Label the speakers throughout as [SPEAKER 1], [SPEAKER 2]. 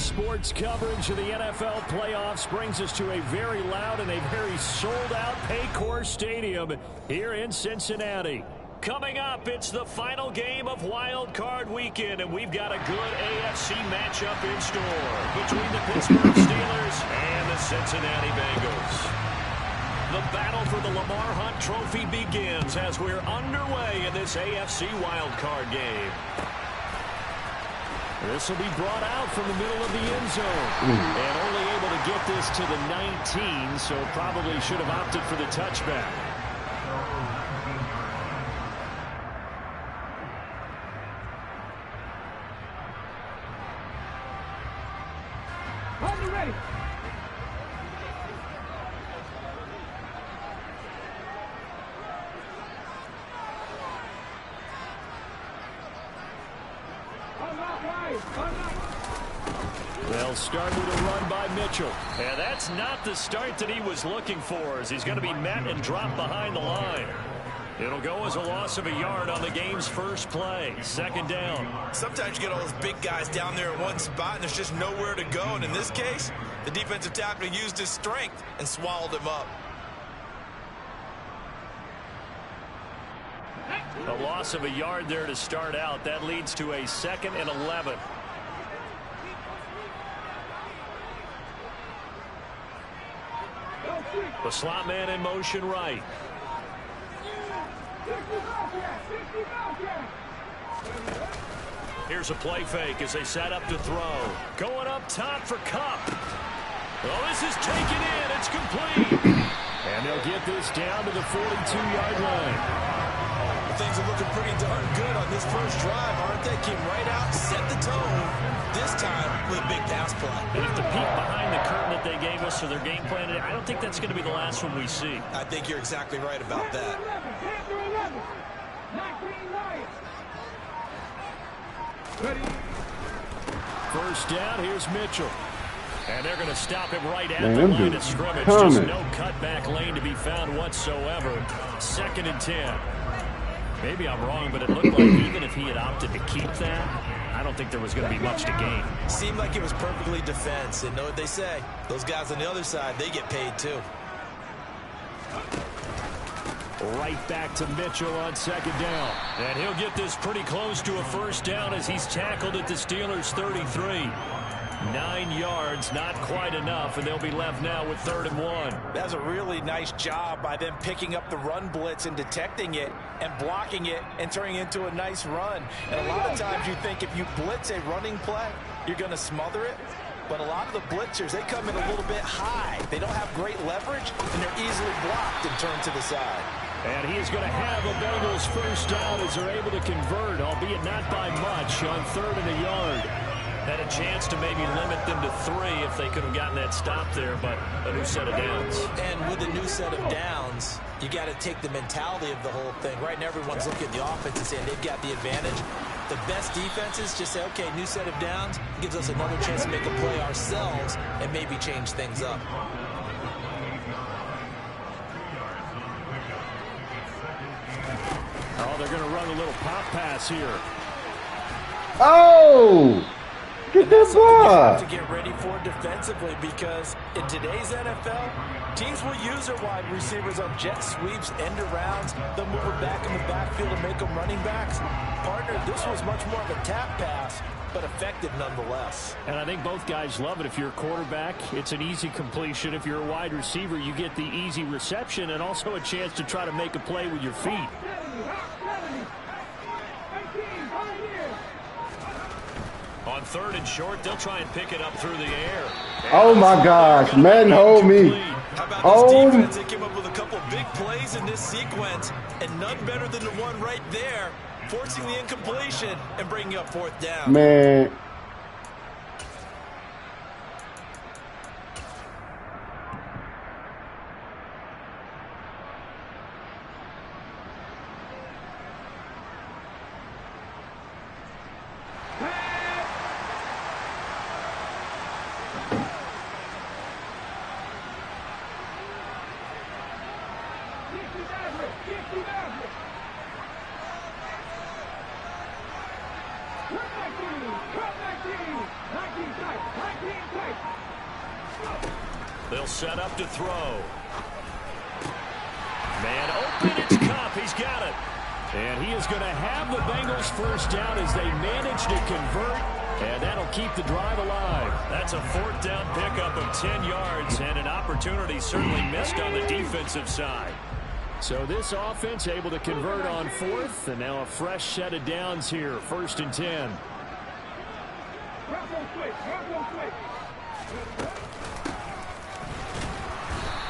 [SPEAKER 1] Sports coverage of the NFL playoffs brings us to a very loud and a very sold-out Paycor Stadium here in Cincinnati. Coming up, it's the final game of Wild Card Weekend, and we've got a good AFC matchup in store between the Pittsburgh Steelers and the Cincinnati Bengals. The battle for the Lamar Hunt Trophy begins as we're underway in this AFC Wild Card game. This will be brought out from the middle of the end zone. And only able to get this to the 19, so probably should have opted for the touchback.
[SPEAKER 2] Are you ready?
[SPEAKER 1] They'll start with a run by Mitchell. And that's not the start that he was looking for, as he's going to be met and dropped behind the line. It'll go as a loss of a yard on the game's first play. Second down.
[SPEAKER 3] Sometimes you get all those big guys down there in one spot, and there's just nowhere to go. And in this case, the defensive tackle used his strength and swallowed him up.
[SPEAKER 1] A loss of a yard there to start out. That leads to a 2nd and 11. The slot man in motion right. Here's a play fake as they set up to throw. Going up top for Kupp. Oh, this is taken in. It's complete. And they'll get this down to the 42-yard line.
[SPEAKER 3] Things are looking pretty darn good on this first drive, aren't they? Came right out, set the tone, this time with a big pass play.
[SPEAKER 1] And if the peek behind the curtain that they gave us for their game plan, I don't think that's going to be the last one we see.
[SPEAKER 3] I think you're exactly right about that.
[SPEAKER 1] First down, here's Mitchell. And they're going to stop him right at the line of scrimmage. Just no cutback lane to be found whatsoever. 2nd and 10. Maybe I'm wrong, but it looked like even if he had opted to keep that, I don't think there was going to be much to gain.
[SPEAKER 3] Seemed like it was perfectly defense. And know what they say? Those guys on the other side, they get paid too.
[SPEAKER 1] Right back to Mitchell on 2nd down. And he'll get this pretty close to a first down as he's tackled at the Steelers' 33. 9 yards, not quite enough, and they'll be left now with 3rd and 1.
[SPEAKER 4] That's a really nice job by them picking up the run blitz and detecting it and blocking it and turning it into a nice run. And a lot of times you think if you blitz a running play, you're going to smother it. But a lot of the blitzers, they come in a little bit high. They don't have great leverage, and they're easily blocked and turned to the side.
[SPEAKER 1] And he is going to have a Bengals first down as they're able to convert, albeit not by much, on 3rd and a yard. Had a chance to maybe limit them to 3 if they could have gotten that stop there, but a new set of downs.
[SPEAKER 3] And with a new set of downs, you got to take the mentality of the whole thing. Right now, everyone's looking at the offense and saying they've got the advantage. The best defenses just say, okay, new set of downs, gives us another chance to make a play ourselves and maybe change things up.
[SPEAKER 1] Oh, they're going to run a little pop pass here.
[SPEAKER 5] Oh! Get that ball!
[SPEAKER 4] To get ready for defensively, because in today's NFL, teams will use their wide receivers on jet sweeps, end arounds. They'll move them back in the backfield and make them running backs. Partner, this was much more of a tap pass, but effective nonetheless.
[SPEAKER 1] And I think both guys love it. If you're a quarterback, it's an easy completion. If you're a wide receiver, you get the easy reception and also a chance to try to make a play with your feet. On 3rd and short, they'll try and pick it up through the air.
[SPEAKER 5] Oh my gosh, man, hold me.
[SPEAKER 3] How about this defense? They came up with a couple big plays in this sequence, and none better than the one right there, forcing the incompletion and bringing up 4th down.
[SPEAKER 5] Man.
[SPEAKER 1] They'll set up to throw. Man open, it's Kupp. He's got it. And he is going to have the Bengals first down as they manage to convert. And that'll keep the drive alive. That's a fourth down pickup of 10 yards and an opportunity certainly missed on the defensive side. So this offense able to convert on fourth, and now a fresh set of downs here, 1st and 10.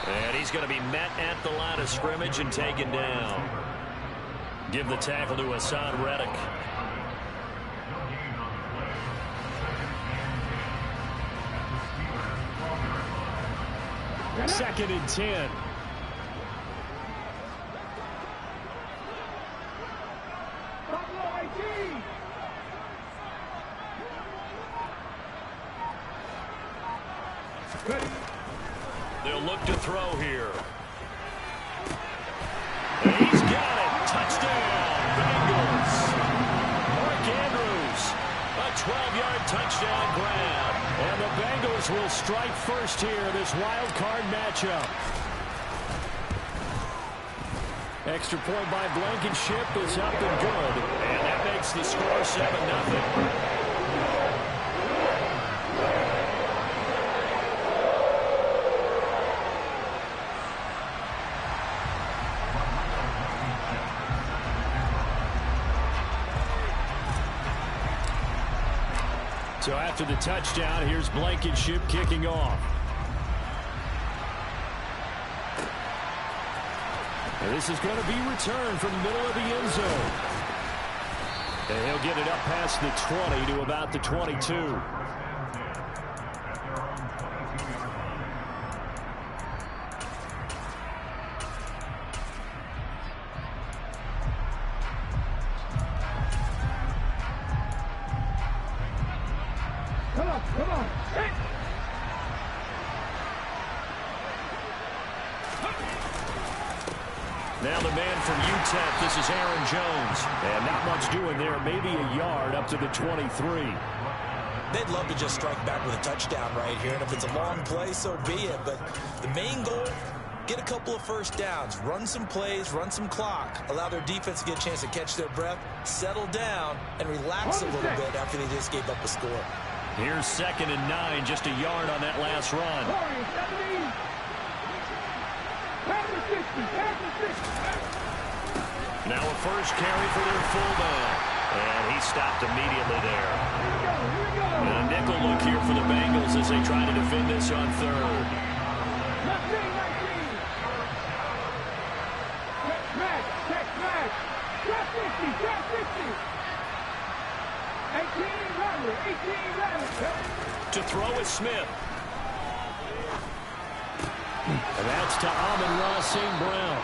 [SPEAKER 1] And he's going to be met at the line of scrimmage and taken down. Give the tackle to Hassan Reddick. Second and 10. They'll look to throw here. And he's got it. Touchdown, Bengals. Mark Andrews, a 12-yard touchdown grab. And the Bengals will strike first here, this wild card matchup. Extra point by Blankenship is up and good. And that makes the score 7-0. So after the touchdown, here's Blankenship kicking off. And this is going to be returned from the middle of the end zone. And he'll get it up past the 20 to about the 22. Now the man from UTEP, this is Aaron Jones. And not much doing there, maybe a yard up to the 23.
[SPEAKER 3] They'd love to just strike back with a touchdown right here, and if it's a long play, so be it. But the main goal, get a couple of first downs, run some plays, run some clock, allow their defense to get a chance to catch their breath, settle down, and relax a little bit after they just gave up a score.
[SPEAKER 1] Here's 2nd and 9, just a yard on that last run. Now a first carry for their fullback. And he stopped immediately there. And a nickel look here for the Bengals as they try to defend this on 3rd. To throw is Smith. And that's to Amon-Ra St. Brown.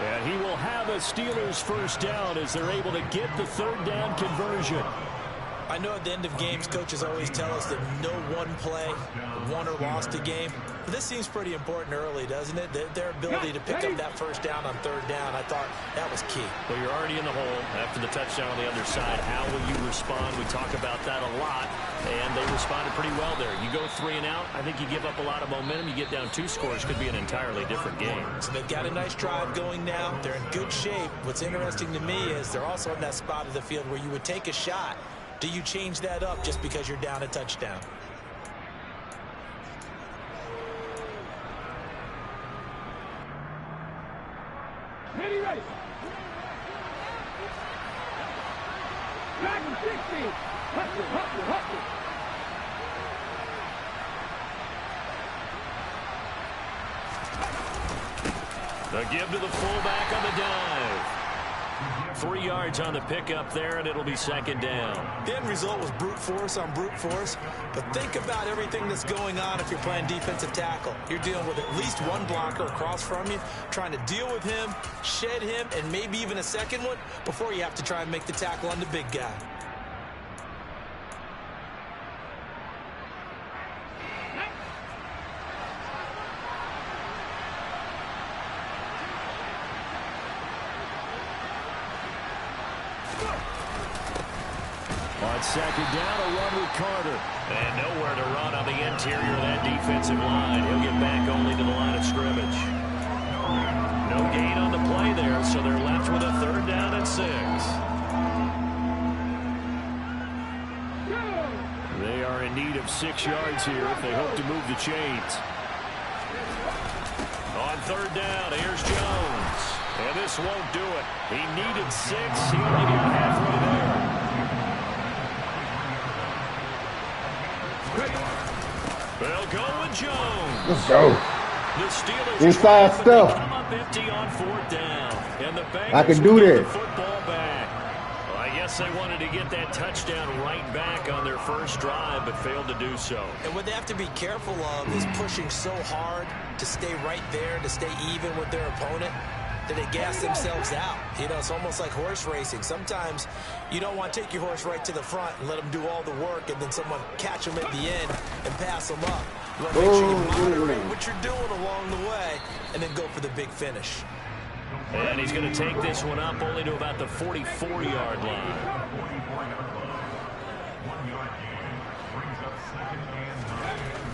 [SPEAKER 1] And he will have a Steelers first down as they're able to get the 3rd down conversion.
[SPEAKER 3] I know at the end of games, coaches always tell us that no one play won or lost a game. But this seems pretty important early, doesn't it? Their ability to pick up that first down on 3rd down, I thought that was key.
[SPEAKER 1] Well, you're already in the hole after the touchdown on the other side. How will you respond? We talk about that a lot, and they responded pretty well there. You go 3 and out, I think you give up a lot of momentum. You get down 2 scores, could be an entirely different game.
[SPEAKER 3] So they've got a nice drive going now. They're in good shape. What's interesting to me is they're also in that spot of the field where you would take a shot. Do you change that up just because you're down a touchdown?
[SPEAKER 2] Ready. Back to 60. Hustle.
[SPEAKER 1] The give to the fullback on the dive. 3 yards on the pickup there, and it'll be 2nd down.
[SPEAKER 3] The end result was brute force on brute force, but think about everything that's going on if you're playing defensive tackle. You're dealing with at least one blocker across from you, trying to deal with him, shed him, and maybe even a second one before you have to try and make the tackle on the big guy.
[SPEAKER 1] On 2nd down, a run with Carter. And nowhere to run on the interior of that defensive line. He'll get back only to the line of scrimmage. No gain on the play there, so they're left with a 3rd down and 6. They are in need of 6 yards here if they hope to move the chains. On 3rd down, here's Jones. And this won't do it. He needed 6. He only got halfway there. They'll go with Jones.
[SPEAKER 5] Let's go.
[SPEAKER 1] The Steelers
[SPEAKER 5] Inside stuff.
[SPEAKER 1] come up empty on 4th down. And the Bengals
[SPEAKER 5] I can do
[SPEAKER 1] get
[SPEAKER 5] that.
[SPEAKER 1] the football back. Well, I guess they wanted to get that touchdown right back on their first drive, but failed to do so.
[SPEAKER 3] And what they have to be careful of is pushing so hard to stay right there, to stay even with their opponent, that they gas themselves out. You know, it's almost like horse racing. Sometimes you don't want to take your horse right to the front and let them do all the work, and then someone catch them at the end and pass them up. You want to make sure you moderate what you're doing along the way and then go for the big finish.
[SPEAKER 1] And he's going to take this one up only to about the 44-yard line.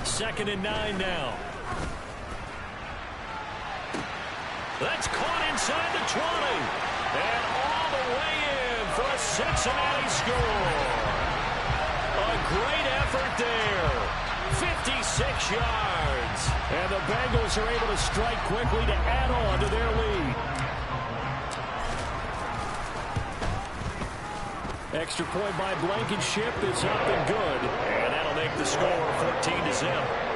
[SPEAKER 1] Second and 9 now. That's caught inside the 20. And all the way in for a Cincinnati score. A great effort there. 56 yards. And the Bengals are able to strike quickly to add on to their lead. Extra point by Blankenship is up and good. And that'll make the score 14-0.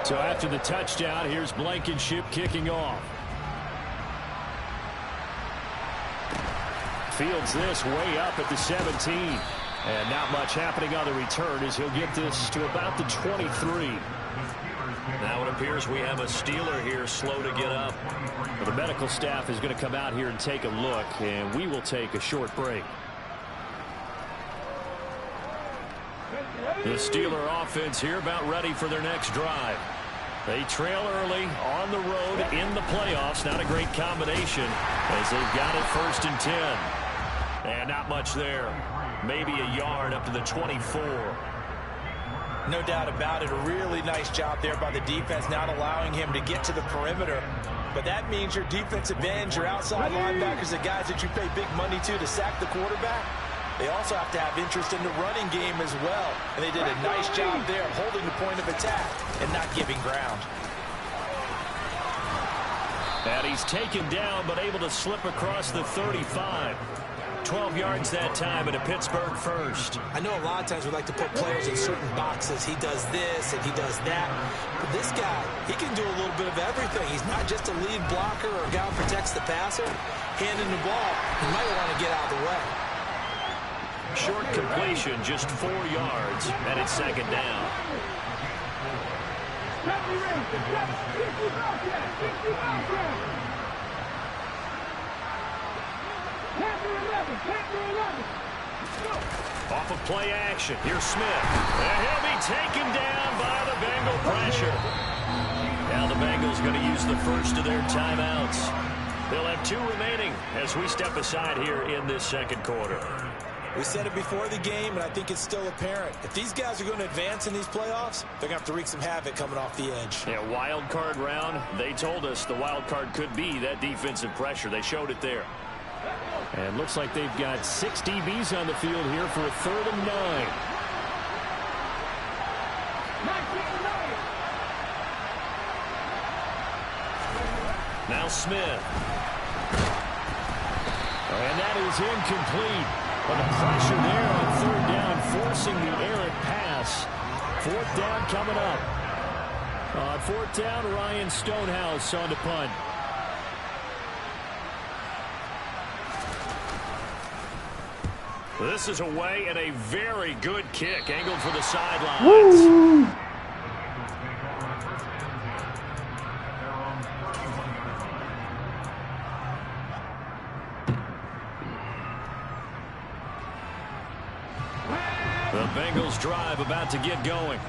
[SPEAKER 1] So after the touchdown, here's Blankenship kicking off. Fields this way up at the 17. And not much happening on the return as he'll get this to about the 23. Now it appears we have a Steeler here slow to get up. Well, the medical staff is going to come out here and take a look, and we will take a short break. The Steeler offense here about ready for their next drive. They trail early on the road in the playoffs. Not a great combination as they've got it 1st and 10. And not much there. Maybe a yard up to the 24.
[SPEAKER 4] No doubt about it. A really nice job there by the defense, not allowing him to get to the perimeter. But that means your defensive ends, your outside linebackers, the guys that you pay big money to sack the quarterback, they also have to have interest in the running game as well. And they did a nice job there of holding the point of attack and not giving ground.
[SPEAKER 1] And he's taken down but able to slip across the 35. 12 yards that time and a Pittsburgh first.
[SPEAKER 3] I know a lot of times we like to put players in certain boxes. He does this and he does that. But this guy, he can do a little bit of everything. He's not just a lead blocker or a guy who protects the passer. Handing the ball, he might want to get out of the way.
[SPEAKER 1] Short completion, just 4 yards, and it's 2nd down. Off of play action, here's Smith. And he'll be taken down by the Bengal pressure. Now the Bengals going to use the first of their timeouts. They'll have 2 remaining as we step aside here in this 2nd quarter.
[SPEAKER 3] We said it before the game, and I think it's still apparent. If these guys are going to advance in these playoffs, they're going to have to wreak some havoc coming off the edge.
[SPEAKER 1] Yeah, wild card round. They told us the wild card could be that defensive pressure. They showed it there. And looks like they've got 6 DBs on the field here for a 3rd and 9. Now Smith. And that is incomplete. But the pressure there on 3rd down, forcing the errant pass. 4th down coming up. On 4th down, Ryan Stonehouse on to punt. This is away and a very good kick. Angled for the sidelines.
[SPEAKER 5] Woo!
[SPEAKER 1] The Bengals drive about to get going.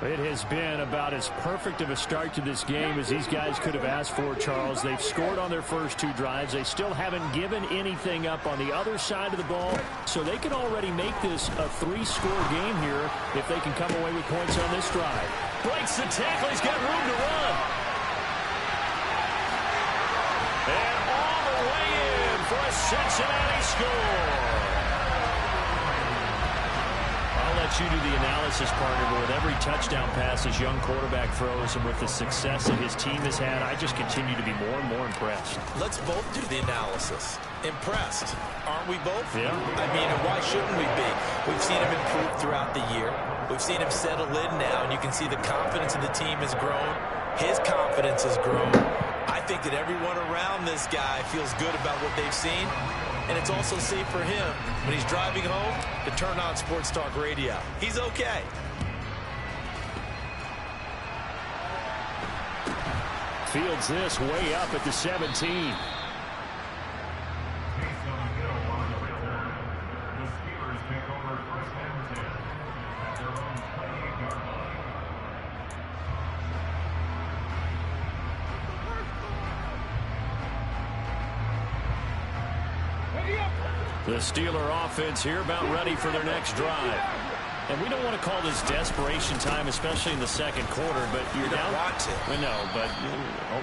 [SPEAKER 1] It has been about as perfect of a start to this game as these guys could have asked for, Charles. They've scored on their first 2 drives. They still haven't given anything up on the other side of the ball, so they can already make this a 3-score game here if they can come away with points on this drive. Breaks the tackle. He's got room to run. And all the way in for a Cincinnati score. I'll let you do the analysis, partner, but with every touchdown pass his young quarterback throws and with the success that his team has had, I just continue to be more and more impressed.
[SPEAKER 3] Let's both do the analysis. Impressed, aren't we both?
[SPEAKER 1] Yeah.
[SPEAKER 3] I mean, and why shouldn't we be? We've seen him improve throughout the year. We've seen him settle in now, and you can see the confidence of the team has grown. His confidence has grown. I think that everyone around this guy feels good about what they've seen. And it's also safe for him when he's driving home to turn on Sports Talk Radio. He's okay.
[SPEAKER 1] Fields this way up at the 17. The Steeler offense here about ready for their next drive. And we don't want to call this desperation time, especially in the second quarter, but you're down.
[SPEAKER 3] Want to.
[SPEAKER 1] I know, but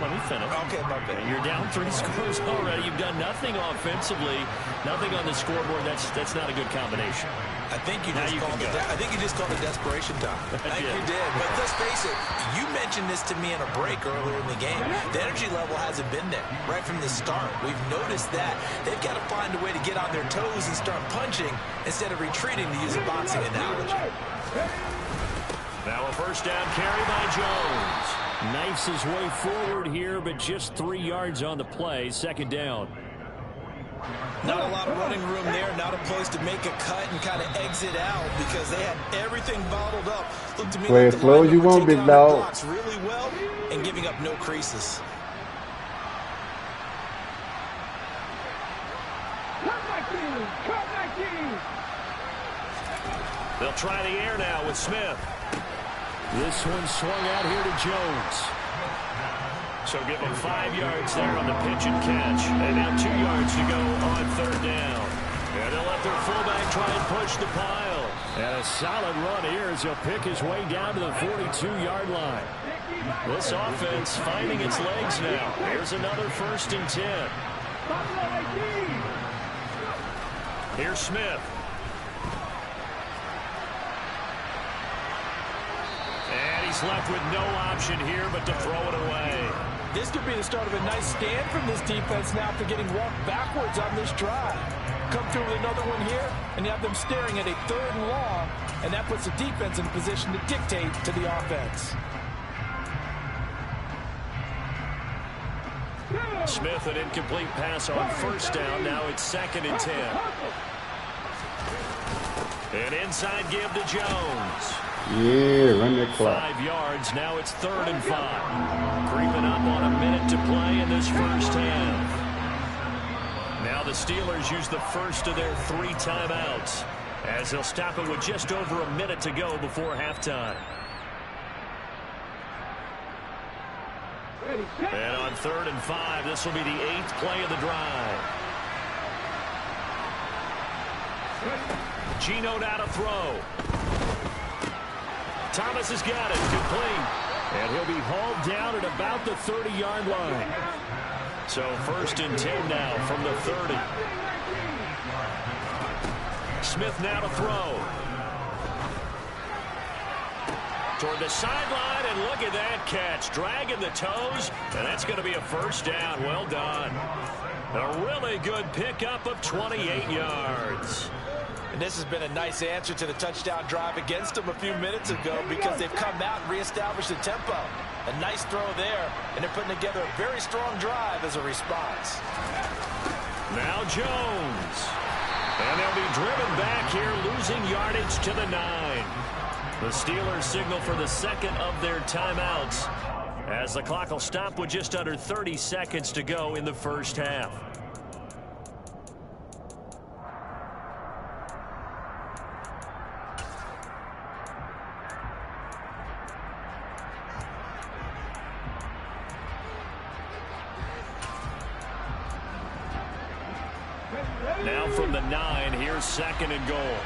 [SPEAKER 1] let me finish.
[SPEAKER 3] Okay, my bad.
[SPEAKER 1] You're down 3 scores already. You've done nothing offensively, nothing on the scoreboard. That's not a good combination.
[SPEAKER 3] I think you just called it desperation time. I think you did. But let's face it, you mentioned this to me in a break earlier in the game. The energy level hasn't been there right from the start. We've noticed that. They've got to find a way to get on their toes and start punching instead of retreating, to use a boxing analogy.
[SPEAKER 1] Now a first down carry by Jones. Knifes his way forward here, but just 3 yards on the play. Second down.
[SPEAKER 3] Not a lot of running room there, not a place to make a cut and kind of exit out because they had everything bottled up. Looked to me
[SPEAKER 5] Play
[SPEAKER 3] like
[SPEAKER 5] as slow as you want, big dog.
[SPEAKER 3] Blocks really well and giving up no creases.
[SPEAKER 1] They'll try the air now with Smith. This one swung out here to Jones. So give them 5 yards there on the pitch and catch. And now 2 yards to go on third down. And they'll let their fullback try and push the pile. And a solid run here as he'll pick his way down to the 42-yard line. This offense finding its legs now. Here's another 1st and 10. Here's Smith. And he's left with no option here but to throw it away.
[SPEAKER 4] This could be the start of a nice stand from this defense now after getting walked backwards on this drive. Come through with another one here, and you have them staring at a 3rd and long, and that puts the defense in a position to dictate to the offense.
[SPEAKER 1] Smith, an incomplete pass on first down. Now it's 2nd and 10. An inside give to Jones.
[SPEAKER 5] Yeah, run that clock.
[SPEAKER 1] 5 yards. Now it's 3rd and 5. Creeping up on a minute to play in this first half. Now the Steelers use the first of their 3 timeouts as they'll stop it with just over a minute to go before halftime. And on 3rd and 5, this will be the 8th play of the drive. Geno now to throw. Thomas has got it, complete. And he'll be hauled down at about the 30-yard line. So 1st and 10 now from the 30. Smith now to throw. Toward the sideline, and look at that catch. Dragging the toes, and that's going to be a 1st down. Well done. A really good pickup of 28 yards.
[SPEAKER 3] And this has been a nice answer to the touchdown drive against them a few minutes ago because they've come out and reestablished the tempo. A nice throw there, and they're putting together a very strong drive as a response.
[SPEAKER 1] Now Jones. And they'll be driven back here, losing yardage to the 9. The Steelers signal for the 2nd of their timeouts as the clock will stop with just under 30 seconds to go in the first half. Now from the 9, here's 2nd and goal.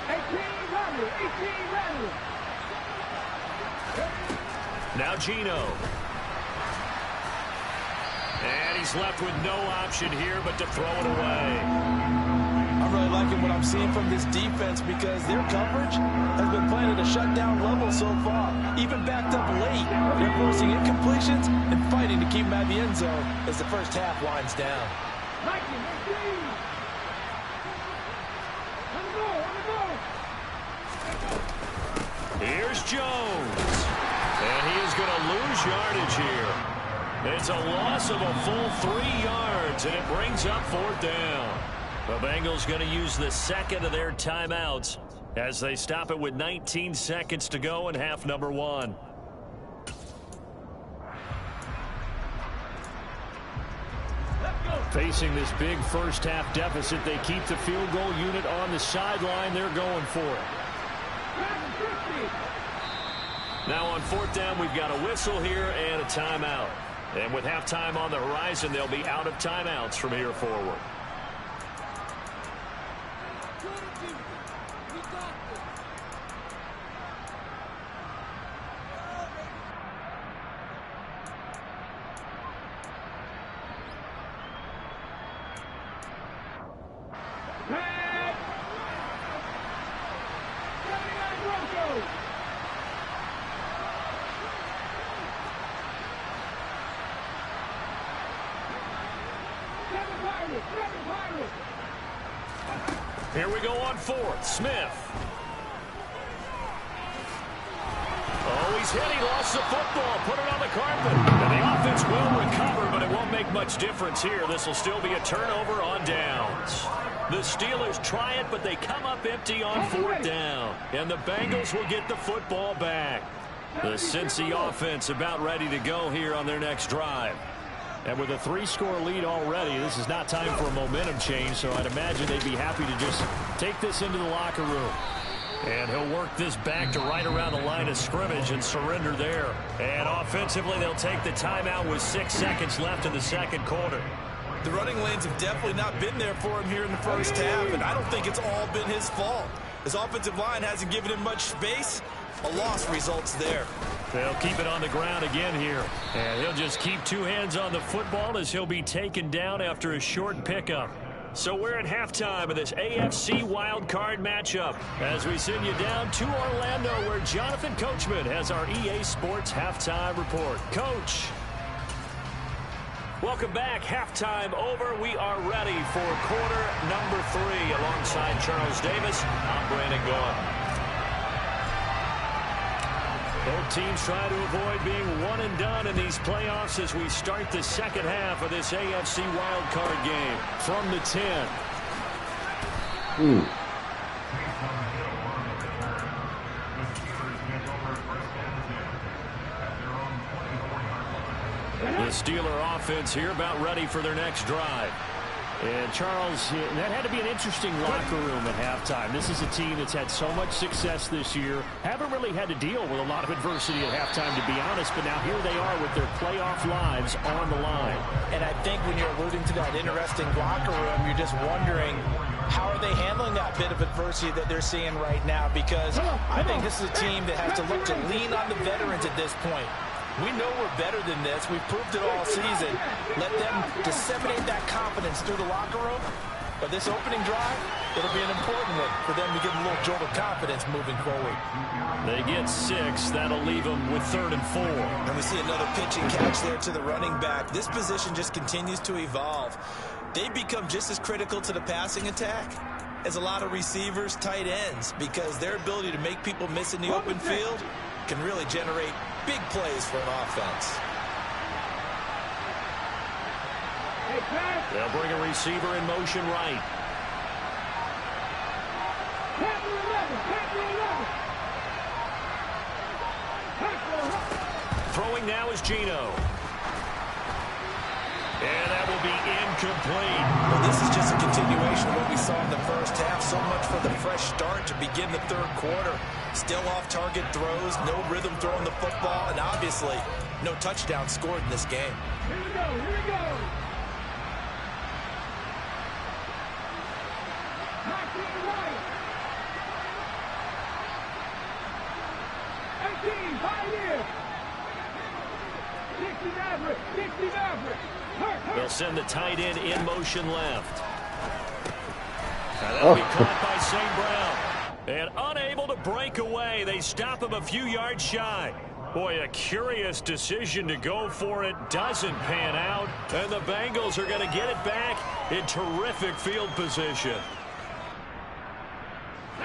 [SPEAKER 2] 18 rattle.
[SPEAKER 1] Now Gino. And he's left with no option here but to throw it away.
[SPEAKER 4] I'm really liking what I'm seeing from this defense because their coverage has been playing at a shutdown level so far. Even backed up late. They're forcing incompletions and fighting to keep them at the end zone as the first half winds down.
[SPEAKER 2] 19, 18.
[SPEAKER 1] Here's Jones. And he is going to lose yardage here. It's a loss of a full 3 yards, and it brings up 4th down. The Bengals going to use the 2nd of their timeouts as they stop it with 19 seconds to go in half number 1. Facing this big first half deficit, they keep the field goal unit on the sideline. They're going for it. Now on 4th down, we've got a whistle here and a timeout. And with halftime on the horizon, they'll be out of timeouts from here forward. Here we go on 4th. Smith. Oh, he's hit. He lost the football. Put it on the carpet. And the offense will recover, but it won't make much difference here. This will still be a turnover on downs. The Steelers try it, but they come up empty on 4th down. And the Bengals will get the football back. The Cincy offense about ready to go here on their next drive. And with a 3-score lead already, this is not time for a momentum change, so I'd imagine they'd be happy to just take this into the locker room. And he'll work this back to right around the line of scrimmage and surrender there. And offensively, they'll take the timeout with 6 seconds left in the 2nd quarter.
[SPEAKER 4] The running lanes have definitely not been there for him here in the first half, and I don't think it's all been his fault. His offensive line hasn't given him much space. A loss results there.
[SPEAKER 1] They'll keep it on the ground again here. And he'll just keep 2 hands on the football as he'll be taken down after a short pickup. So we're at halftime of this AFC wildcard matchup as we send you down to Orlando where Jonathan Coachman has our EA Sports halftime report. Coach. Welcome back. Halftime over. We are ready for quarter number 3 alongside Charles Davis. I'm Brandon Gaudin. Both teams try to avoid being one and done in these playoffs as we start the 2nd half of this AFC wildcard game. From the 10. The Steeler offense here about ready for their next drive. And Charles, that had to be an interesting locker room at halftime. This is a team that's had so much success this year. Haven't really had to deal with a lot of adversity at halftime, to be honest. But now here they are with their playoff lives on the line.
[SPEAKER 4] And I think when you're alluding to that interesting locker room, you're just wondering, how are they handling that bit of adversity that they're seeing right now? Because I think this is a team that has to look to lean on the veterans at this point. We know we're better than this. We've proved it all season. Let them disseminate that confidence through the locker room. But this opening drive, it'll be an important one for them to get a little jolt of confidence moving forward.
[SPEAKER 1] They get 6. That'll leave them with 3rd and 4.
[SPEAKER 4] And we see another pitch and catch there to the running back. This position just continues to evolve. They become just as critical to the passing attack as a lot of receivers, tight ends, because their ability to make people miss in the open field can really generate big plays for an offense.
[SPEAKER 1] They'll bring a receiver in motion right. Throwing now is Gino. And that will be incomplete.
[SPEAKER 4] Well, this is just a continuation of what we saw in the first half. So much for the fresh start to begin the 3rd quarter. Still off-target throws, no rhythm throwing the football, and obviously no touchdown scored in this game.
[SPEAKER 2] Here we go. Here we go. 19 right. 18 Pioneer. 60 Maverick. 60 Maverick.
[SPEAKER 1] They'll send the tight end in motion left. And that'll be caught by St. Brown. And unable to break away. They stop him a few yards shy. Boy, a curious decision to go for it. Doesn't pan out. And the Bengals are going to get it back in terrific field position.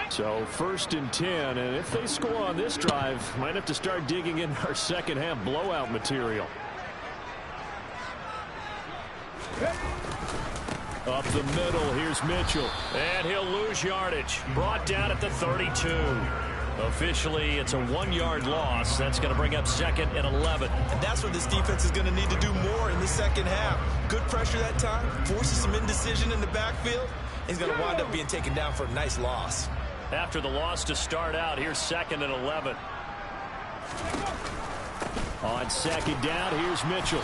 [SPEAKER 1] So 1st and 10. And if they score on this drive, might have to start digging in our second half blowout material. Up the middle, here's Mitchell. And he'll lose yardage. Brought down at the 32. Officially, it's a 1-yard loss. That's going to bring up 2nd and 11.
[SPEAKER 3] And that's what this defense is going to need to do more in the second half. Good pressure that time. Forces some indecision in the backfield. He's going to wind up being taken down for a nice loss.
[SPEAKER 1] After the loss to start out, here's 2nd and 11. On 2nd down, here's Mitchell.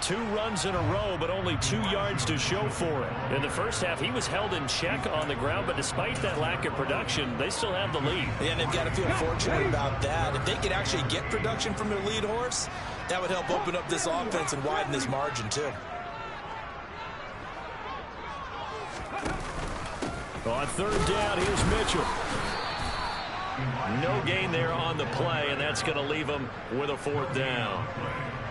[SPEAKER 1] 2 runs in a row, but only 2 yards to show for it. In the first half, he was held in check on the ground, but despite that lack of production, they still have the lead.
[SPEAKER 3] Yeah, and they've got to feel fortunate about that. If they could actually get production from their lead horse, that would help open up this offense and widen this margin, too.
[SPEAKER 1] On 3rd down, here's Mitchell. No gain there on the play, and that's going to leave them with a 4th down.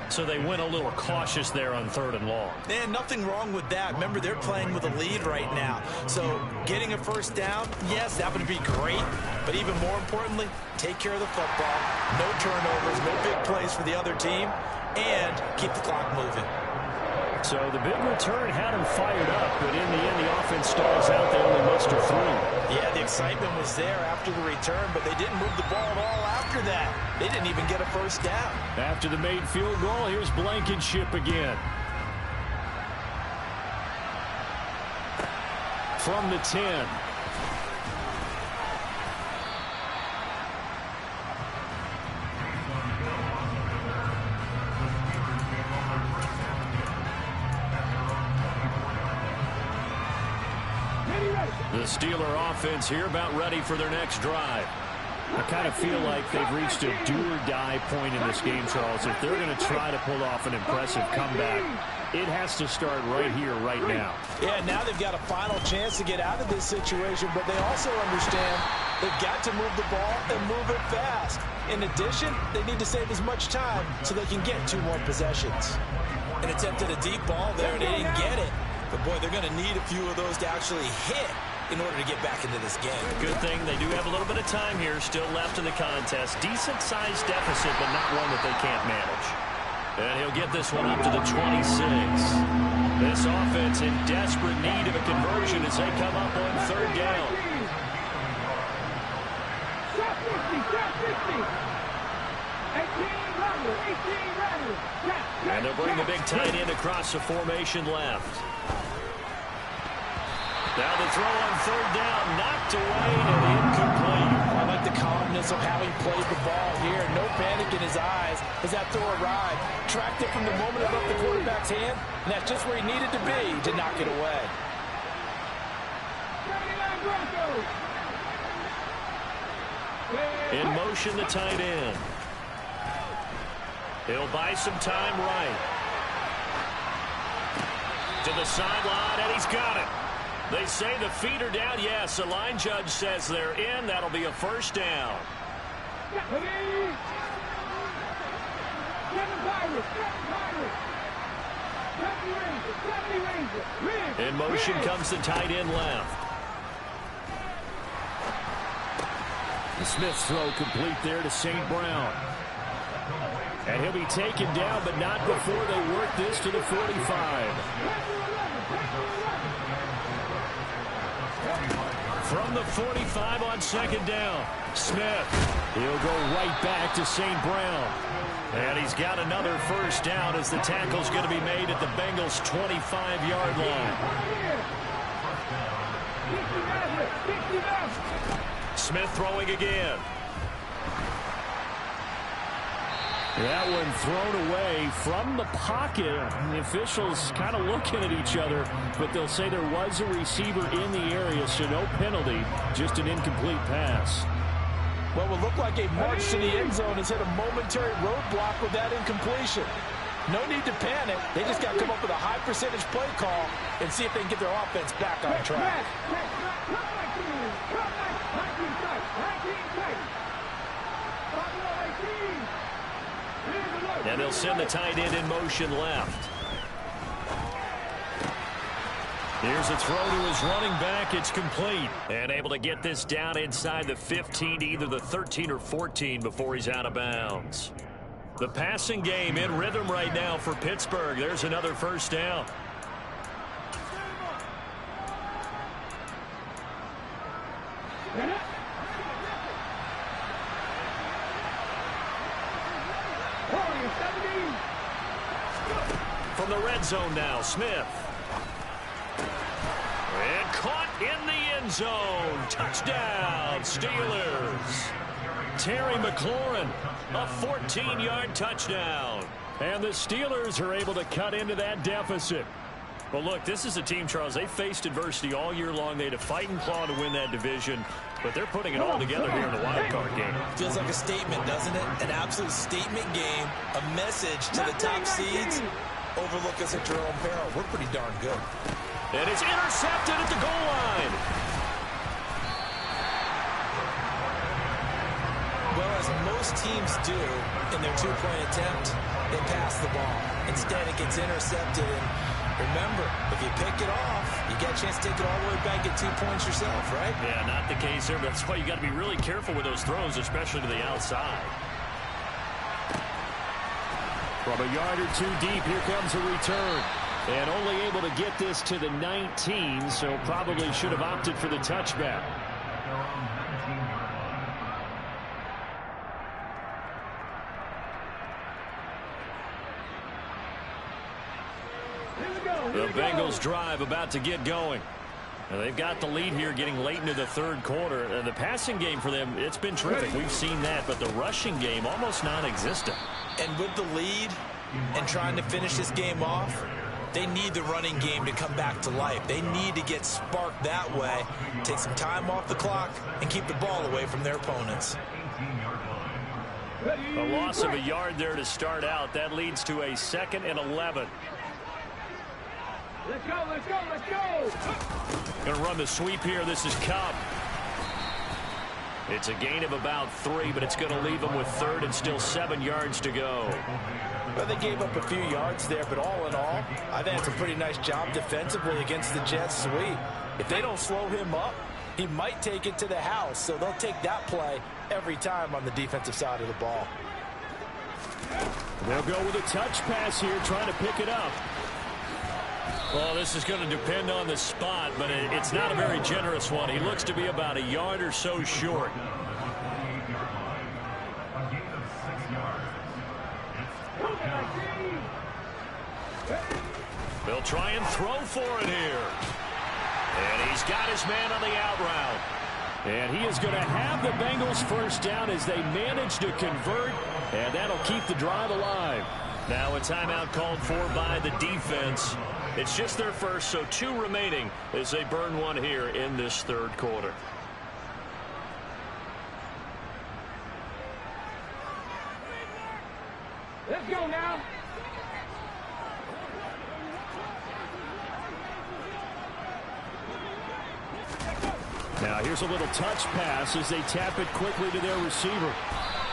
[SPEAKER 1] So they went a little cautious there on 3rd and long.
[SPEAKER 3] And nothing wrong with that. Remember, they're playing with a lead right now. So getting a 1st down, yes, that would be great. But even more importantly, take care of the football. No turnovers, no big plays for the other team. And keep the clock moving.
[SPEAKER 1] So the big return had him fired up, but in the end, the offense stalls out. They only muster 3.
[SPEAKER 3] Yeah, the excitement was there after the return, but they didn't move the ball at all after that. They didn't even get a 1st down.
[SPEAKER 1] After the made field goal, here's Blankenship again. From the 10. The Steeler offense here about ready for their next drive. I kind of feel like they've reached a do-or-die point in this game, Charles. If they're going to try to pull off an impressive comeback, it has to start right here, right now.
[SPEAKER 3] Yeah, now they've got a final chance to get out of this situation, but they also understand they've got to move the ball and move it fast. In addition, they need to save as much time so they can get 2 more possessions. An attempt at a deep ball there, and they didn't get it. But, boy, they're going to need a few of those to actually hit in order to get back into this game.
[SPEAKER 1] Good thing they do have a little bit of time here still left in the contest. Decent-sized deficit, but not one that they can't manage. And he'll get this one up to the 26. This offense in desperate need of a conversion as they come up on 3rd down.
[SPEAKER 2] Shot 50, shot 50. 18 Rattler, 18 Rattler.
[SPEAKER 1] And they'll bring the big tight end across the formation left. Now the throw on 3rd down, knocked away and incomplete.
[SPEAKER 3] I like the calmness of how he played the ball here. No panic in his eyes as that throw arrived. Tracked it from the moment it left the quarterback's hand, and that's just where he needed to be to knock it away.
[SPEAKER 1] In motion, the tight end. He'll buy some time right. To the sideline, and he's got it. They say the feet are down. Yes, the line judge says they're in. That'll be a 1st down. In motion comes the tight end left. The Smith's throw complete there to St. Brown. And he'll be taken down, but not before they work this to the 45. From the 45 on 2nd down, Smith. He'll go right back to St. Brown. And he's got another 1st down as the tackle's going to be made at the Bengals' 25-yard line. Smith throwing again. That one thrown away from the pocket. The officials kind of looking at each other, but they'll say there was a receiver in the area, so no penalty, just an incomplete pass.
[SPEAKER 4] Well, it would look like a march to the end zone has hit a momentary roadblock with that incompletion. No need to panic. They just got to come up with a high percentage play call and see if they can get their offense back on track.
[SPEAKER 1] And they'll send the tight end in motion left. Here's a throw to his running back. It's complete. And able to get this down inside the 15, either the 13 or 14 before he's out of bounds. The passing game in rhythm right now for Pittsburgh. There's another first down. From the red zone now, Smith. And caught in the end zone. Touchdown, Steelers. Terry McLaurin, a 14-yard touchdown. And the Steelers are able to cut into that deficit. Well, look, this is a team, Charles, they faced adversity all year long. They had to fight and claw to win that division, but they're putting it all together here in the wild card game.
[SPEAKER 3] Feels like a statement, doesn't it? An absolute statement game, a message to the top seeds. Overlook us at your own peril. We're pretty darn good.
[SPEAKER 1] And it's intercepted at the goal line.
[SPEAKER 3] Well, as most teams do in their two-point attempt, they pass the ball. Instead, it gets intercepted. And remember, if you pick it off, you get a chance to take it all the way back, get 2 points yourself, right?
[SPEAKER 1] Yeah, not the case here, but that's why you got to be really careful with those throws, especially to the outside. From a yard or two deep, here comes a return. And only able to get this to the 19, so probably should have opted for the touchback. The Bengals drive about to get going. Now they've got the lead here getting late into the third quarter. The passing game for them, it's been terrific. We've seen that, but the rushing game almost non-existent.
[SPEAKER 3] And with the lead and trying to finish this game off, they need the running game to come back to life. They need to get sparked that way, take some time off the clock, and keep the ball away from their opponents.
[SPEAKER 1] A loss of a yard there to start out. That leads to a 2nd and 11.
[SPEAKER 2] Let's go, let's go, let's go!
[SPEAKER 1] Going to run the sweep here. This is Cobb. It's a gain of about 3, but it's going to leave them with 3rd and still 7 yards to go.
[SPEAKER 4] Well, they gave up a few yards there, but all in all, I think it's a pretty nice job defensively against the Jets sweep. If they don't slow him up, he might take it to the house, so they'll take that play every time on the defensive side of the ball.
[SPEAKER 1] They'll go with a touch pass here, trying to pick it up. Well, this is going to depend on the spot, but it's not a very generous one. He looks to be about a yard or so short. They'll try and throw for it here. And he's got his man on the out route. And he is going to have the Bengals first down as they manage to convert, and that'll keep the drive alive. Now a timeout called for by the defense. It's just their first, so 2 remaining as they burn one here in this third quarter.
[SPEAKER 2] Let's go now!
[SPEAKER 1] Now here's a little touch pass as they tap it quickly to their receiver.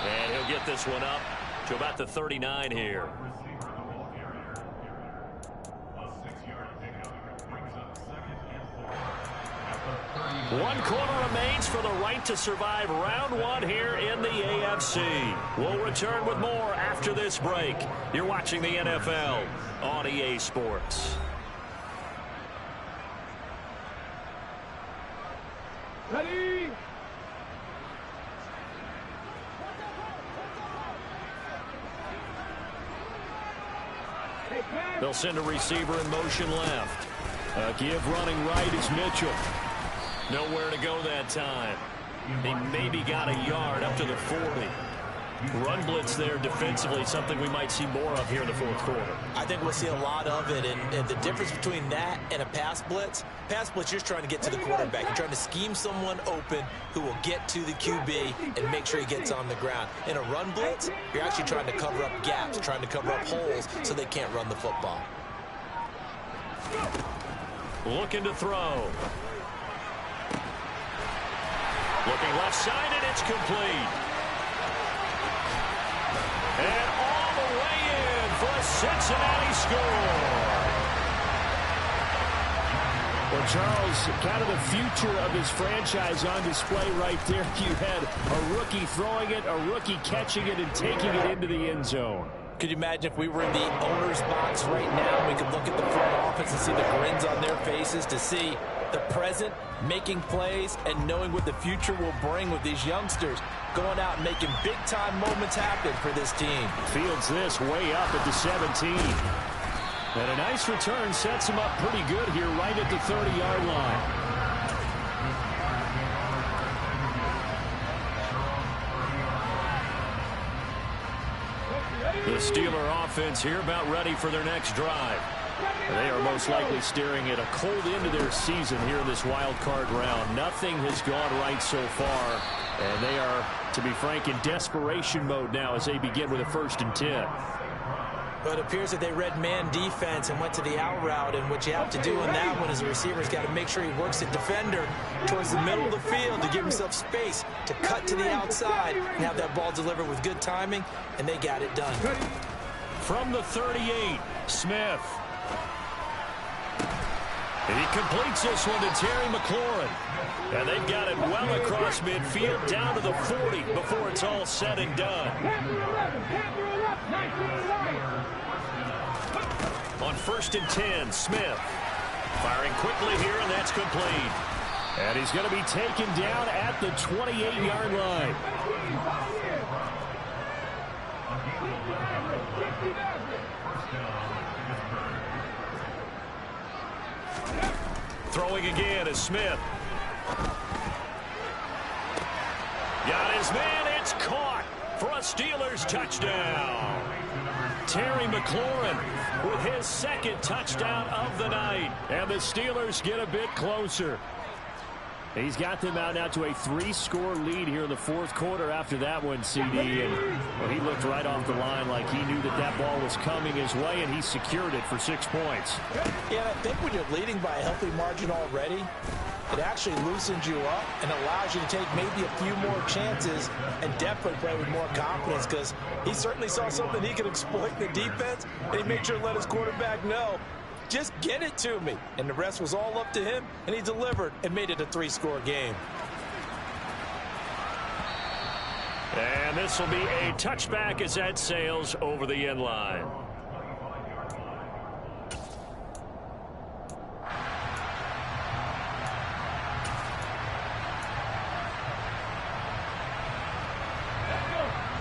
[SPEAKER 1] And he'll get this one up to about the 39 here. One quarter remains for the right to survive round 1 here in the AFC. We'll return with more after this break. You're watching the NFL on EA Sports.
[SPEAKER 2] Ready?
[SPEAKER 1] They'll send a receiver in motion left. Give running right is Mitchell. Nowhere to go that time. He maybe got a yard up to the 40. Run blitz there defensively, something we might see more of here in the fourth quarter.
[SPEAKER 3] I think we'll see a lot of it, and the difference between that and a pass blitz, you're just trying to get to the quarterback. You're trying to scheme someone open who will get to the QB and make sure he gets on the ground. In a run blitz, you're actually trying to cover up gaps, trying to cover up holes so they can't run the football.
[SPEAKER 1] Looking to throw. Looking left side, and it's complete. And all the way in for a Cincinnati score. Well, Charles, kind of the future of his franchise on display right there. You had a rookie throwing it, a rookie catching it, and taking it into the end zone.
[SPEAKER 3] Could you imagine if we were in the owner's box right now, we could look at the front office and see the grins on their faces, to see the present making plays and knowing what the future will bring with these youngsters going out and making big-time moments happen for this team.
[SPEAKER 1] Fields this way up at the 17. And a nice return sets him up pretty good here right at the 30-yard line. The Steeler offense here about ready for their next drive. They are most likely staring at a cold end to their season here in this wild card round. Nothing has gone right so far, and they are, to be frank, in desperation mode now as they begin with a 1st and 10.
[SPEAKER 3] But it appears that they read man defense and went to the out route, and what you have to do in that one is the receiver's got to make sure he works the defender towards the middle of the field to give himself space to cut to the outside and have that ball delivered with good timing, and they got it done.
[SPEAKER 1] From the 38, Smith. And he completes this one to Terry McLaurin. And they've got it well across midfield down to the 40 before it's all said and done. On 1st and 10, Smith. Firing quickly here, and that's complete. And he's going to be taken down at the 28-yard line. Throwing again is Smith. Got his man. It's caught for a Steelers touchdown. Terry McLaurin with his 2nd touchdown of the night. And the Steelers get a bit closer. He's got them out now to a 3-score lead here in the 4th quarter after that one, CD. And well, he looked right off the line like he knew that that ball was coming his way, and he secured it for 6 points.
[SPEAKER 3] Yeah, I think when you're leading by a healthy margin already, it actually loosens you up and allows you to take maybe a few more chances and definitely play with more confidence, because he certainly saw something he could exploit in the defense, and he made sure to let his quarterback know, just get it to me. And the rest was all up to him, and he delivered and made it a 3-score game.
[SPEAKER 1] And this will be a touchback as that sails over the end line.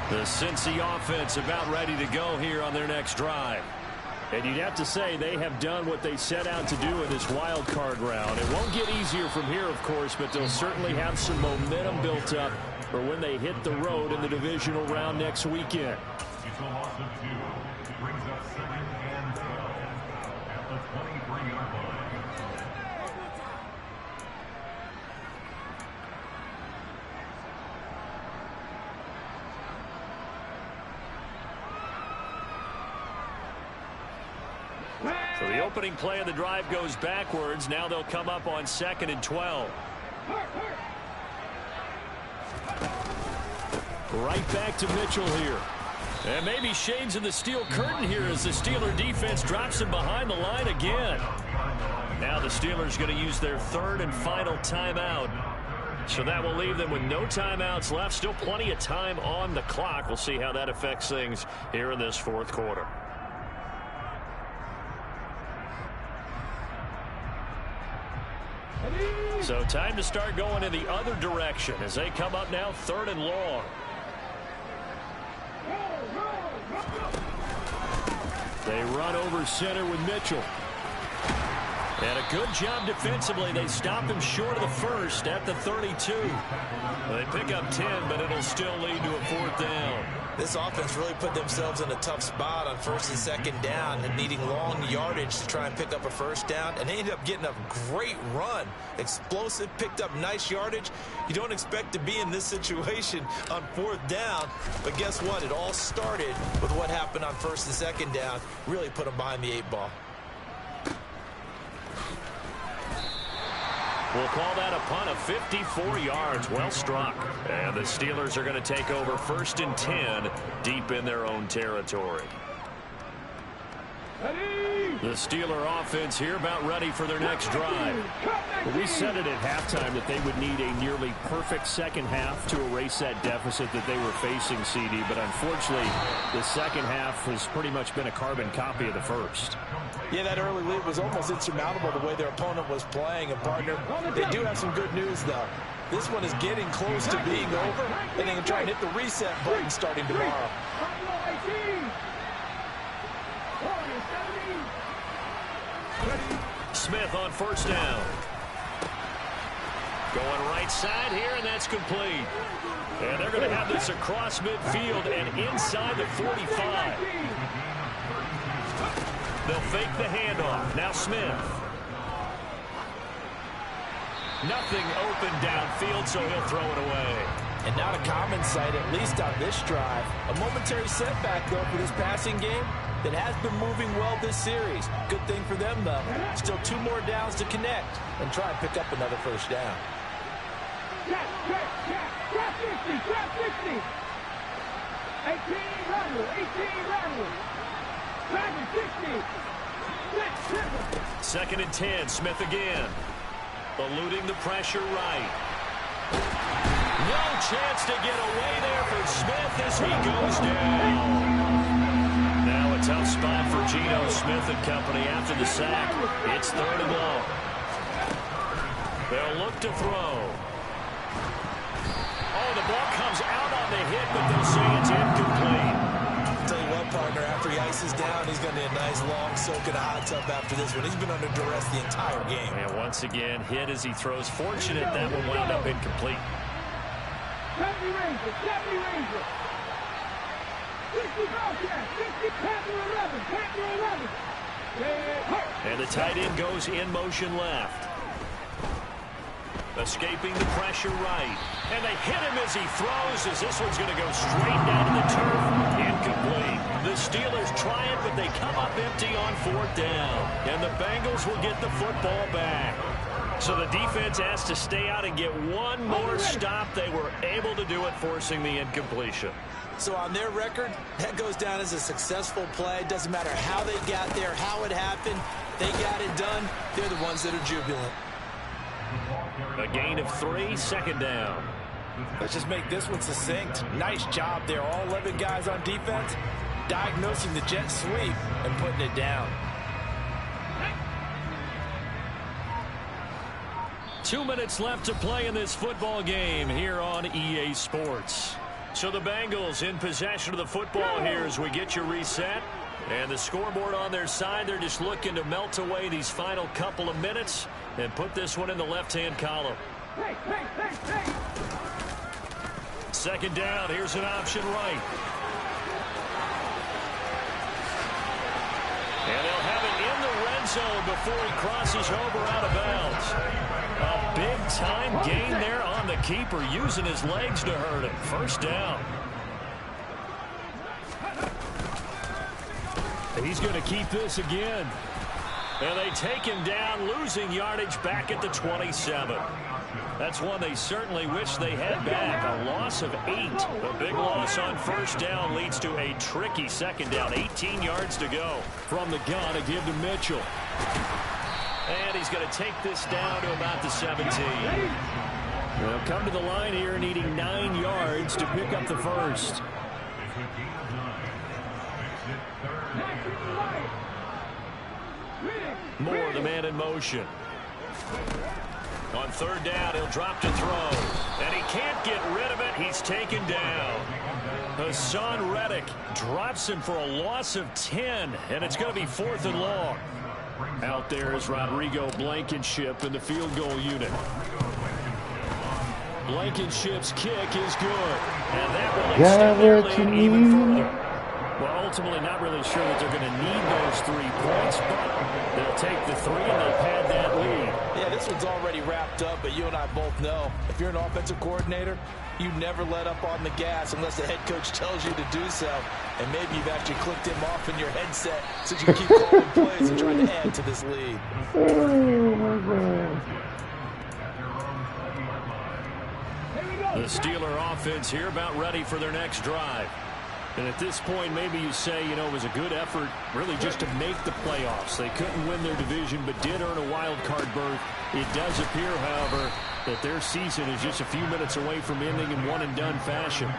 [SPEAKER 1] The Cincy offense about ready to go here on their next drive. And you'd have to say they have done what they set out to do in this wild card round. It won't get easier from here, of course, but they'll certainly have some momentum built up for when they hit the road in the divisional round next weekend. So the opening play of the drive goes backwards. Now they'll come up on 2nd and 12. Right back to Mitchell here. And maybe shades of the steel curtain here as the Steeler defense drops him behind the line again. Now the Steelers going to use their 3rd and final timeout. So that will leave them with no timeouts left. Still plenty of time on the clock. We'll see how that affects things here in this 4th quarter. So time to start going in the other direction as they come up now 3rd and long. They run over center with Mitchell. And a good job defensively. They stop him short of the first at the 32. They pick up 10, but it'll still lead to a 4th down.
[SPEAKER 3] This offense really put themselves in a tough spot on 1st and 2nd down and needing long yardage to try and pick up a 1st down. And they ended up getting a great run. Explosive, picked up nice yardage. You don't expect to be in this situation on 4th down. But guess what? It all started with what happened on 1st and 2nd down. Really put them behind the 8 ball.
[SPEAKER 1] We'll call that a punt of 54 yards. Well struck. And the Steelers are going to take over 1st and 10 deep in their own territory. The Steeler offense here about ready for their next drive. We said it at halftime that they would need a nearly perfect second half to erase that deficit that they were facing, CD. But unfortunately, the second half has pretty much been a carbon copy of the first.
[SPEAKER 4] Yeah, that early lead was almost insurmountable the way their opponent was playing. And, partner, they do have some good news, though. This one is getting close to being over, and they can try and hit the reset button starting tomorrow.
[SPEAKER 1] Smith on 1st down. Going right side here, and that's complete. And they're going to have this across midfield and inside the 45. They'll fake the handoff. Now Smith. Nothing open downfield, so he'll throw it away.
[SPEAKER 4] And not a common sight, at least on this drive. A momentary setback, though, for this passing game that has been moving well this series. Good thing for them, though. Still 2 more downs to connect and try and pick up another 1st down.
[SPEAKER 2] Trap 60, trap 60. 18 Randall, 18 Randall. Trap 60.
[SPEAKER 1] 2nd and 10, Smith again. Eluding the pressure right. No chance to get away there for Smith as he goes down. Now a tough spot for Geno Smith and company after the sack. It's 3rd and long. They'll look to throw. Oh, the ball comes out on the hit, but they'll say it's incomplete.
[SPEAKER 3] Tell you what, partner, after he ices down, he's going to need a nice long soak in a hot tub after this one. He's been under duress the entire game.
[SPEAKER 1] And once again, hit as he throws. Fortunate that one wound up incomplete.
[SPEAKER 2] 70 Ranger, 70 Ranger. 60 Bobcat, 60 Panther 11, Panther 11.
[SPEAKER 1] And the tight end goes in motion left. Escaping the pressure right. And they hit him as he throws, as this one's going to go straight down to the turf. Incomplete. The Steelers try it, but they come up empty on 4th down. And the Bengals will get the football back. So the defense has to stay out and get one more stop. They were able to do it, forcing the incompletion.
[SPEAKER 3] So on their record, that goes down as a successful play. Doesn't matter how they got there, how it happened. They got it done. They're the ones that are jubilant.
[SPEAKER 1] A gain of 3, 2nd down.
[SPEAKER 4] Let's just make this one succinct. Nice job there. All 11 guys on defense diagnosing the jet sweep and putting it down.
[SPEAKER 1] 2 minutes left to play in this football game here on EA Sports. So the Bengals in possession of the football here as we get your reset. And the scoreboard on their side, they're just looking to melt away these final couple of minutes and put this one in the left-hand column. 2nd down, here's an option right. And they'll have it in the red zone before he crosses over out of bounds. A big-time gain there on the keeper, using his legs to hurt him. 1st down. He's going to keep this again. And they take him down, losing yardage back at the 27. That's one they certainly wish they had back. A loss of 8. A big loss on 1st down leads to a tricky 2nd down. 18 yards to go. From the gun, a give to Mitchell. And he's going to take this down to about the 17. They'll come to the line here needing 9 yards to pick up the first. Moore, the man in motion. On 3rd down, he'll drop to throw. And he can't get rid of it. He's taken down. Hassan Reddick drops him for a loss of 10. And it's going to be 4th and long. Out there is Rodrigo Blankenship in the field goal unit. Blankenship's kick is good. And that will extend their lead even further. Well, ultimately, not really sure that they're going to need those 3 points, but they'll take the 3 and they'll pad that lead.
[SPEAKER 4] Yeah, this one's already wrapped up, but you and I both know if you're an offensive coordinator, you never let up on the gas unless the head coach tells you to do so. And maybe you've actually clicked him off in your headset so you can keep calling plays and trying to add to this lead.
[SPEAKER 5] Oh, my God.
[SPEAKER 1] The Steeler offense here about ready for their next drive. And at this point, maybe you say, you know, it was a good effort really just to make the playoffs. They couldn't win their division but did earn a wild card berth. It does appear, however, that their season is just a few minutes away from ending in one-and-done fashion.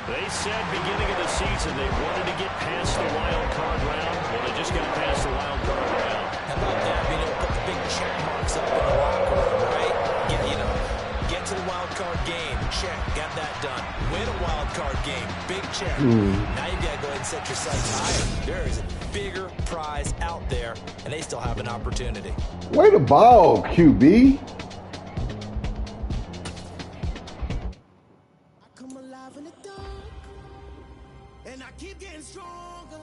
[SPEAKER 1] They said beginning of the season they wanted to get past the wild card round. Well, they just got past the wild card round.
[SPEAKER 3] How about that? You know, put the big check marks up in the locker room, right? Get to the wild card game. Check. Got that done. Win a wild card game. Big check. Now you've got to go ahead and set your sights higher. There is a bigger prize out there, and they still have an opportunity.
[SPEAKER 5] Way to ball, QB.
[SPEAKER 6] And I keep getting stronger.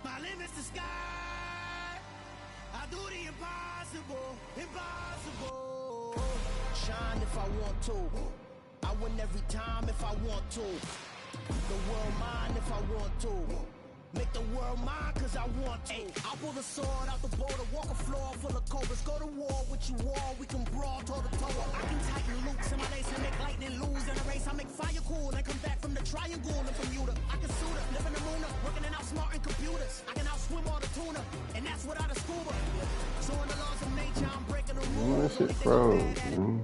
[SPEAKER 6] My limit's the sky. I do the impossible, impossible. Shine if I want to. I win every time if I want to. The world mine if I want to. Make the world mine cause I want to. I'll pull the sword out the border, walk a floor full of cobras. Go to war with you all, we can brawl toe to toe. I can tighten loops in my lace and make lightning lose in a race. I make fire cool and come back from the triangle in Bermuda. I can suit up, live in the moon up, working and outsmarting computers. I can outswim all the tuna, and that's without a scuba. So in the laws of nature, I'm breaking the rules.
[SPEAKER 5] That shit froze, man.